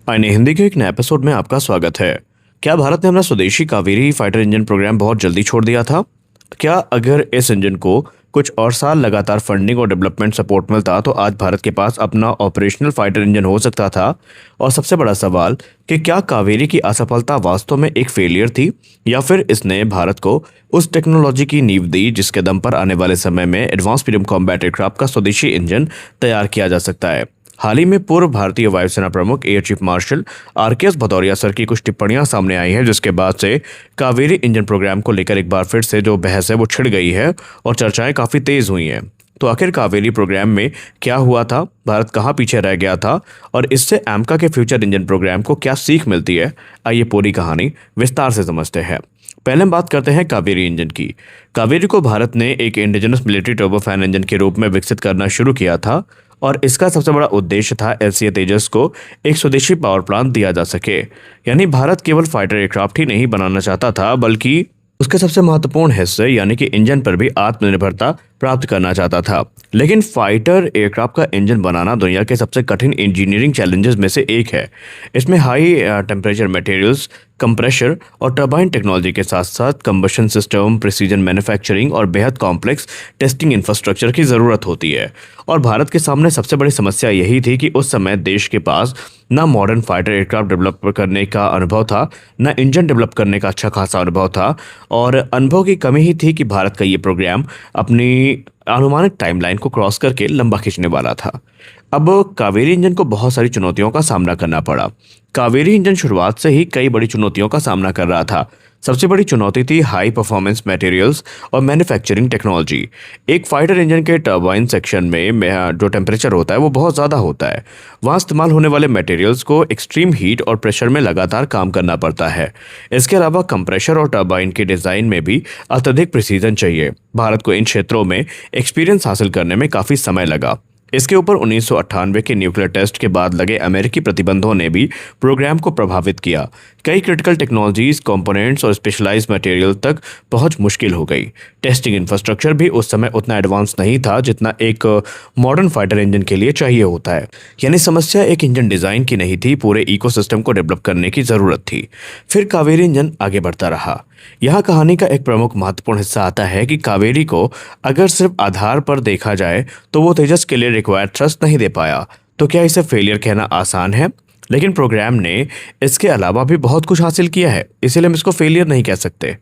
आईने हिंदी के एक नए एपिसोड में आपका स्वागत है। क्या भारत ने अपना स्वदेशी कावेरी फाइटर इंजन प्रोग्राम बहुत जल्दी छोड़ दिया था? क्या अगर इस इंजन को कुछ और साल लगातार फंडिंग और डेवलपमेंट सपोर्ट मिलता तो आज भारत के पास अपना ऑपरेशनल फाइटर इंजन हो सकता था? और सबसे बड़ा सवाल कि क्या कावेरी की असफलता वास्तव में एक फेलियर थी या फिर इसने भारत को उस टेक्नोलॉजी की नींव दी जिसके दम पर आने वाले समय में एडवांस मीडियम कॉम्बैट एयरक्राफ्ट का स्वदेशी इंजन तैयार किया जा सकता है? हाल ही में पूर्व भारतीय वायुसेना प्रमुख air chief marshal RKS Bhadauria sir की कुछ टिप्पणियां सामने आई हैं, जिसके बाद से कावेरी इंजन प्रोग्राम को लेकर एक बार फिर से जो बहस है वो छिड़ गई है और चर्चाएं काफी तेज हुई हैं। तो आखिर कावेरी प्रोग्राम में क्या हुआ था, भारत कहाँ पीछे रह गया था और इससे एमका के फ्यूचर इंजन प्रोग्राम को क्या सीख मिलती है? आइए पूरी कहानी विस्तार से समझते हैं। पहले हम बात करते हैं कावेरी इंजन की। कावेरी को भारत ने एक इंडिजिनस मिलिट्री टर्बोफैन इंजन के रूप में विकसित करना शुरू किया था और इसका सबसे बड़ा उद्देश्य था एलसीए तेजस को एक स्वदेशी पावर प्लांट दिया जा सके। यानी भारत केवल फाइटर एयरक्राफ्ट ही नहीं बनाना चाहता था, बल्कि उसके सबसे महत्वपूर्ण हिस्से यानी कि इंजन पर भी आत्मनिर्भरता प्राप्त करना चाहता था। लेकिन फाइटर एयरक्राफ्ट का इंजन बनाना दुनिया के सबसे कठिन इंजीनियरिंग चैलेंजेस में से एक है। इसमें हाई टेम्परेचर मटेरियल्स, कंप्रेशर और टरबाइन टेक्नोलॉजी के साथ साथ कंबशन सिस्टम, प्रिसीजन मैन्युफैक्चरिंग और बेहद कॉम्प्लेक्स टेस्टिंग इंफ्रास्ट्रक्चर की ज़रूरत होती है। और भारत के सामने सबसे बड़ी समस्या यही थी कि उस समय देश के पास ना मॉडर्न फाइटर एयरक्राफ्ट डेवलप करने का अनुभव था, ना इंजन डेवलप करने का अच्छा खासा अनुभव था, और अनुभव की कमी ही थी कि भारत का ये प्रोग्राम अपनी अनुमानित टाइमलाइन को क्रॉस करके लंबा खींचने वाला था। अब कावेरी इंजन को बहुत सारी चुनौतियों का सामना करना पड़ा। कावेरी इंजन शुरुआत से ही कई बड़ी चुनौतियों का सामना कर रहा था। सबसे बड़ी चुनौती थी हाई परफॉर्मेंस मटेरियल्स और मैन्युफैक्चरिंग टेक्नोलॉजी। एक फाइटर इंजन के टरबाइन सेक्शन में जो टेम्परेचर होता है वो बहुत ज़्यादा होता है। वहाँ इस्तेमाल होने वाले मटेरियल्स को एक्सट्रीम हीट और प्रेशर में लगातार काम करना पड़ता है। इसके अलावा कंप्रेशर और टरबाइन के डिज़ाइन में भी अत्यधिक प्रिसीजन चाहिए। भारत को इन क्षेत्रों में एक्सपीरियंस हासिल करने में काफ़ी समय लगा। इसके ऊपर 1998 के न्यूक्लियर टेस्ट के बाद लगे अमेरिकी प्रतिबंधों ने भी प्रोग्राम को प्रभावित किया। कई क्रिटिकल टेक्नोलॉजीज, कंपोनेंट्स और स्पेशलाइज्ड मटेरियल तक पहुंच मुश्किल हो गई। टेस्टिंग इंफ्रास्ट्रक्चर भी उस समय उतना एडवांस नहीं था जितना एक मॉडर्न फाइटर इंजन के लिए चाहिए होता है। यानी समस्या एक इंजन डिज़ाइन की नहीं थी, पूरे इकोसिस्टम को डेवलप करने की ज़रूरत थी। फिर कावेरी इंजन आगे बढ़ता रहा। यहाँ कहानी का एक प्रमुख महत्वपूर्ण हिस्सा आता है कि कावेरी को अगर सिर्फ आधार पर देखा जाए तो वो तेजस के लिए रिक्वायर्ड थ्रस्ट नहीं दे पाया। तो क्या इसे फेलियर कहना आसान है? लेकिन प्रोग्राम ने इसके अलावा भी बहुत कुछ हासिल किया है, इसीलिए हम इसको फेलियर नहीं कह सकते।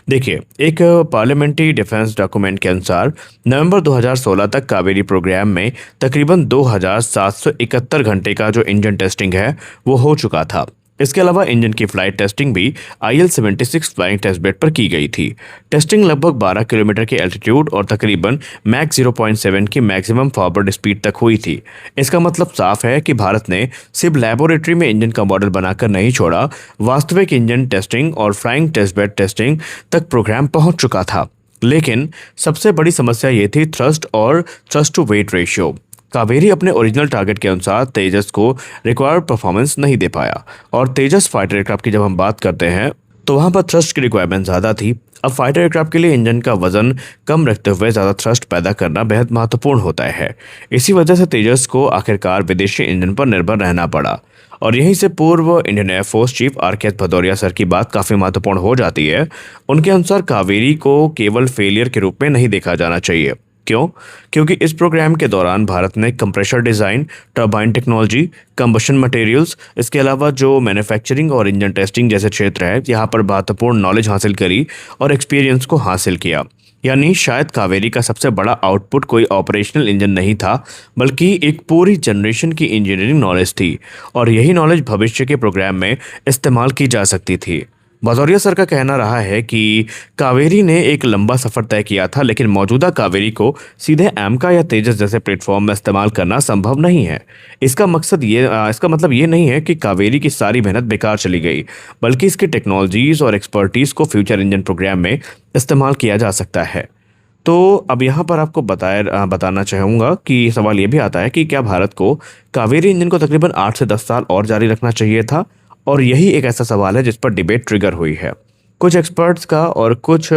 देखिए, एक पार्लियामेंट्री डिफेंस डॉक्यूमेंट के अनुसार नवंबर 2016 तक कावेरी प्रोग्राम में तकरीबन 2771 घंटे का जो इंजन टेस्टिंग है वो हो चुका था। इसके अलावा इंजन की फ्लाइट टेस्टिंग भी IL-76 फ्लाइंग टेस्ट बेड पर की गई थी। टेस्टिंग लगभग 12 किलोमीटर के एल्टीट्यूड और तकरीबन मैक 0.7 की मैक्सिमम फॉरवर्ड स्पीड तक हुई थी। इसका मतलब साफ है कि भारत ने सिर्फ लैबोरेटरी में इंजन का मॉडल बनाकर नहीं छोड़ा, वास्तविक इंजन टेस्टिंग और फ्लाइंग टेस्ट बेड टेस्टिंग तक प्रोग्राम पहुंच चुका था। लेकिन सबसे बड़ी समस्या ये थी थ्रस्ट और thrust to weight ratio. Kaveri अपने ओरिजिनल टारगेट के अनुसार तेजस को रिक्वायर्ड परफॉर्मेंस नहीं दे पाया। और तेजस फाइटर एयरक्राफ्ट की जब हम बात करते हैं तो वहाँ पर थ्रस्ट की रिक्वायरमेंट ज़्यादा थी। अब फाइटर एयरक्राफ्ट के लिए इंजन का वजन कम रखते हुए ज़्यादा थ्रस्ट पैदा करना बेहद महत्वपूर्ण होता है। इसी वजह से तेजस को आखिरकार विदेशी इंजन पर निर्भर रहना पड़ा। और यहीं से पूर्व Indian air force chief RKS Bhadauria sir की बात काफ़ी महत्वपूर्ण हो जाती है। उनके अनुसार कावेरी को केवल फेलियर के रूप में नहीं देखा जाना चाहिए। क्यों? क्योंकि इस प्रोग्राम के दौरान भारत ने compressor design, turbine technology, combustion materials, इसके अलावा जो मैन्युफैक्चरिंग और इंजन टेस्टिंग जैसे क्षेत्र है यहाँ पर महत्वपूर्ण नॉलेज हासिल करी और एक्सपीरियंस को हासिल किया। यानी शायद कावेरी का सबसे बड़ा आउटपुट कोई ऑपरेशनल इंजन नहीं था, बल्कि एक पूरी जनरेशन की इंजीनियरिंग नॉलेज थी। और यही नॉलेज भविष्य के प्रोग्राम में इस्तेमाल की जा सकती थी। भदौरिया सर का कहना रहा है कि कावेरी ने एक लंबा सफ़र तय किया था, लेकिन मौजूदा कावेरी को सीधे एमका या तेजस जैसे प्लेटफॉर्म में इस्तेमाल करना संभव नहीं है। इसका मतलब ये नहीं है कि कावेरी की सारी मेहनत बेकार चली गई, बल्कि इसकी टेक्नोलॉजीज़ और एक्सपर्टीज़ को फ्यूचर इंजन प्रोग्राम में इस्तेमाल किया जा सकता है। तो अब यहाँ पर आपको बताना चाहूँगा कि सवाल ये भी आता है कि क्या भारत को कावेरी इंजन को तकरीबन 8 से 10 साल और जारी रखना चाहिए था? और यही एक ऐसा सवाल है जिस पर डिबेट ट्रिगर हुई है। कुछ एक्सपर्ट्स का और कुछ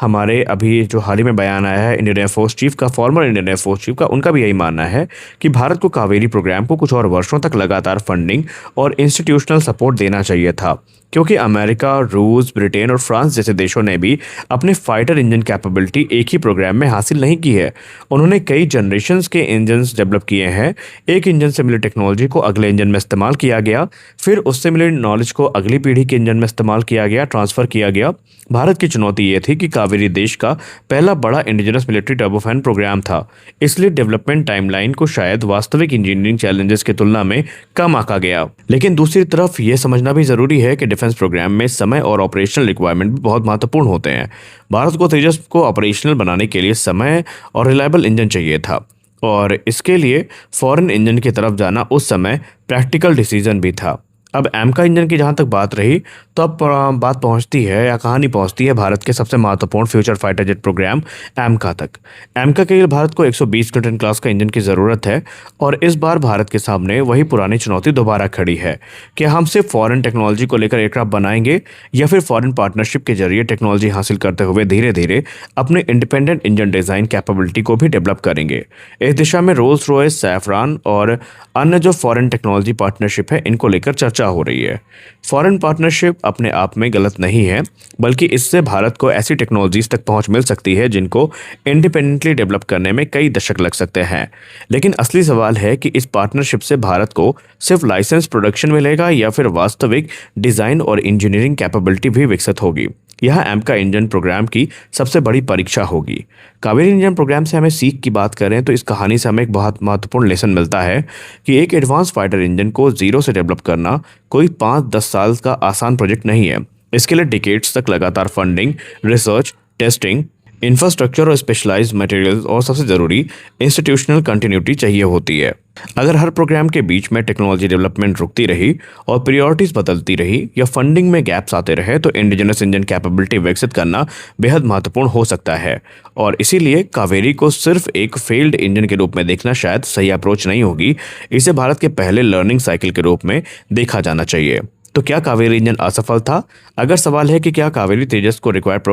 हमारे अभी जो हाल ही में बयान आया है इंडियन एयरफोर्स चीफ का, फॉर्मर इंडियन एयरफोर्स चीफ का, उनका भी यही मानना है कि भारत को कावेरी प्रोग्राम को कुछ और वर्षों तक लगातार फंडिंग और इंस्टीट्यूशनल सपोर्ट देना चाहिए था, क्योंकि अमेरिका, रूस, ब्रिटेन और फ्रांस जैसे देशों ने भी अपने फाइटर इंजन कैपेबिलिटी एक ही प्रोग्राम में हासिल नहीं की है। उन्होंने कई जनरेशन्स के इंजन्स डेवलप किए हैं। एक इंजन से मिली टेक्नोलॉजी को अगले इंजन में इस्तेमाल किया गया, फिर उससे मिले नॉलेज को अगली पीढ़ी के इंजन में इस्तेमाल किया गया, ट्रांसफर किया गया। भारत की चुनौती ये थी कि कावेरी देश का पहला बड़ा इंडिजिनस मिलिट्री टर्बोफैन प्रोग्राम था, इसलिए डेवलपमेंट टाइमलाइन को शायद वास्तविक इंजीनियरिंग चैलेंजेस की तुलना में कम आंका गया। लेकिन दूसरी तरफ यह समझना भी जरूरी है कि डिफेंस प्रोग्राम में समय और ऑपरेशनल रिक्वायरमेंट भी बहुत महत्वपूर्ण होते हैं। भारत को तेजस को ऑपरेशनल बनाने के लिए समय और रिलायबल इंजन चाहिए था, और इसके लिए फॉरेन इंजन की तरफ जाना उस समय प्रैक्टिकल डिसीजन भी था। अब एमका इंजन की जहाँ तक बात रही, तो अब बात पहुँचती है या कहानी पहुँचती है भारत के सबसे महत्वपूर्ण फ्यूचर फाइटर जेट प्रोग्राम एमका तक। एमका के लिए भारत को 120 न्यूटन क्लास का इंजन की ज़रूरत है, और इस बार भारत के सामने वही पुरानी चुनौती दोबारा खड़ी है कि हम सिर्फ फॉरेन टेक्नोलॉजी को लेकर एयरक्राफ्ट बनाएंगे या फिर फॉरेन पार्टनरशिप के जरिए टेक्नोलॉजी हासिल करते हुए धीरे धीरे अपने इंडिपेंडेंट इंजन डिज़ाइन कैपेबिलिटी को भी डेवलप करेंगे। इस दिशा में रोल्स रॉयस, सैफरान और अन्य जो फॉरेन टेक्नोलॉजी पार्टनरशिप है, इनको लेकर चर्चा हो रही है। फॉरेन पार्टनरशिप अपने आप में गलत नहीं है, बल्कि इससे भारत को ऐसी टेक्नोलॉजीज तक पहुंच मिल सकती है जिनको इंडिपेंडेंटली डेवलप करने में कई दशक लग सकते हैं। लेकिन असली सवाल है कि इस पार्टनरशिप से भारत को सिर्फ लाइसेंस प्रोडक्शन मिलेगा या फिर वास्तविक डिजाइन और इंजीनियरिंग कैपेबिलिटी भी विकसित होगी। यह एमका इंजन प्रोग्राम की सबसे बड़ी परीक्षा होगी। कावेरी इंजन प्रोग्राम से हमें सीख की बात करें तो इस कहानी से हमें एक बहुत महत्वपूर्ण लेसन मिलता है कि एक एडवांस फाइटर इंजन को जीरो से डेवलप करना कोई 5-10 साल का आसान प्रोजेक्ट नहीं है। इसके लिए डिकेड्स तक लगातार फंडिंग, रिसर्च, टेस्टिंग, इंफ्रास्ट्रक्चर और स्पेशलाइज्ड मटेरियल्स और सबसे ज़रूरी इंस्टीट्यूशनल कंटिन्यूटी चाहिए होती है। अगर हर प्रोग्राम के बीच में टेक्नोलॉजी डेवलपमेंट रुकती रही और प्रायोरिटीज बदलती रही या फंडिंग में गैप्स आते रहे, तो इंडिजिनस इंजन कैपेबिलिटी विकसित करना बेहद महत्वपूर्ण हो सकता है। और इसीलिए कावेरी को सिर्फ एक फेल्ड इंजन के रूप में देखना शायद सही अप्रोच नहीं होगी। इसे भारत के पहले लर्निंग साइकिल के रूप में देखा जाना चाहिए। तो क्या कावेरी इंजन असफल था? अगर सवाल है कि क्या कावेरी तेजस को रिक्वायर्ड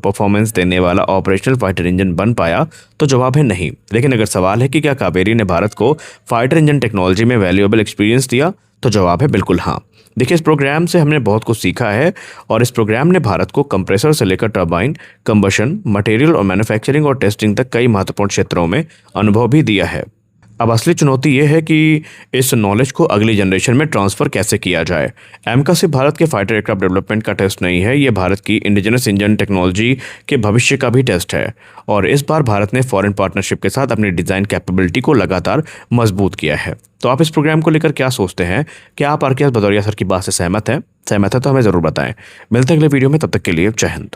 परफॉर्मेंस देने वाला ऑपरेशनल फाइटर इंजन बन पाया, तो जवाब है नहीं। लेकिन अगर सवाल है कि क्या कावेरी ने भारत को फाइटर इंजन टेक्नोलॉजी में वैल्यूएबल एक्सपीरियंस दिया, तो जवाब है बिल्कुल हाँ। देखिए, इस प्रोग्राम से हमने बहुत कुछ सीखा है, और इस प्रोग्राम ने भारत को कंप्रेसर से लेकर टर्बाइन, कंबशन, मटेरियल और मैन्युफैक्चरिंग और टेस्टिंग तक कई महत्वपूर्ण क्षेत्रों में अनुभव भी दिया है। अब असली चुनौती ये है कि इस नॉलेज को अगली जनरेशन में ट्रांसफ़र कैसे किया जाए। एमका सिर्फ भारत के फाइटर एयरक्राफ्ट डेवलपमेंट का टेस्ट नहीं है, ये भारत की इंडिजिनस इंजन टेक्नोलॉजी के भविष्य का भी टेस्ट है। और इस बार भारत ने फॉरेन पार्टनरशिप के साथ अपनी डिज़ाइन कैपेबिलिटी को लगातार मजबूत किया है। तो आप इस प्रोग्राम को लेकर क्या सोचते हैं? क्या आप आर के एस भदौरिया सर की बात से सहमत हैं? सहमत है तो हमें ज़रूर बताएं। मिलते हैं अगले वीडियो में, तब तक के लिए जय हिंद।